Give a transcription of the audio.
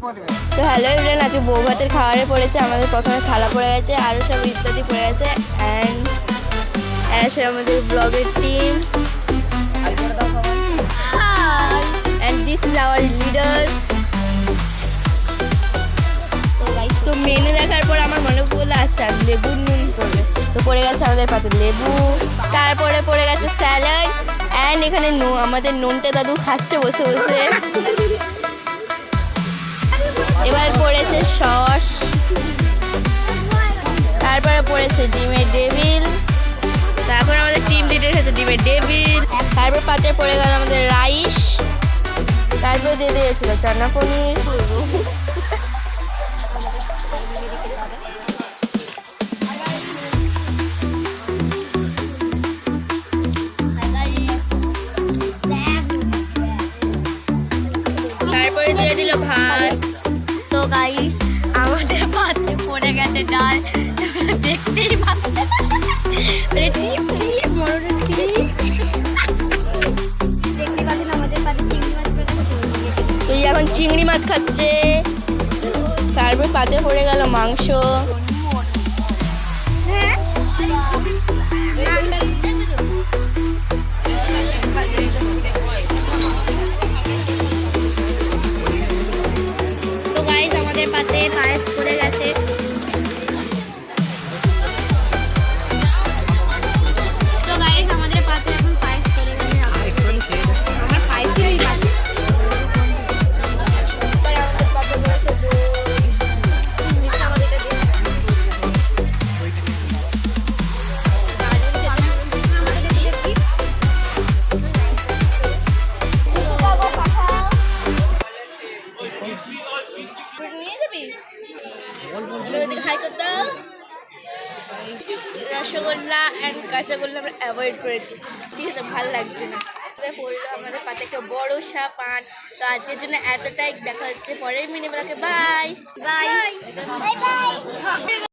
তো hello everyone, আজকে বউ ভাতের খাবারে পড়েছে। আমাদের প্রথমে থালা পড়ে গেছে, আরও সব ইত্যাদি পড়ে গেছে। অ্যান্ড আসলে আমাদের ব্লগের team, and this is our leader. তো মেনু দেখার পর আমার মনে পড়লো আচ্ছা লেবুর নুন পড়বে, তো পড়ে গেছে আমাদের পাতে লেবু। তারপরে পড়ে গেছে স্যালাড, অ্যান্ড এখানে আমাদের নুনটা দাদু খাচ্ছে বসে বসে। এবার পড়েছে সস, তারপরে পড়েছে ডিমের ডেভিল, তারপর আমাদের টিম লিডার হচ্ছে ডিমের ডেভিল। তারপর পাতে পড়ে গেল আমাদের রাইস, তারপর দিয়ে দিয়েছিল চানা পনির। তারপরে দিয়ে দিল ভাত। তো গাইস আমাদের পাতে পড়ে গেছে ডাল, দেখতেই পাচ্ছেন মরণের টিম। দেখতে পাচ্ছেন আমাদের পাতে চিংড়ি মাছ পড়ে গেছে। তো এখন চিংড়ি মাছ খাচ্ছে। তারপর পাতে পড়ে গেল মাংস। তো গাইস আমাদের পাতে পায়েস পড়ে গেছে। তো গাইস আমাদের পাতে এখন পায়েস পড়ে গেছে। আমার পায়েসই লাগে। রসগোল্লা অ্যান্ড কাঁচাগোল্লা আমরা অ্যাভয়েড করেছি, ঠিক আছে, ভালো লাগছে না। পড়লো আমাদের পাতে একটা বড় পান। তো আজকের জন্য এতটাই, দেখা হচ্ছে পরের মিনিট। Bye bye bye.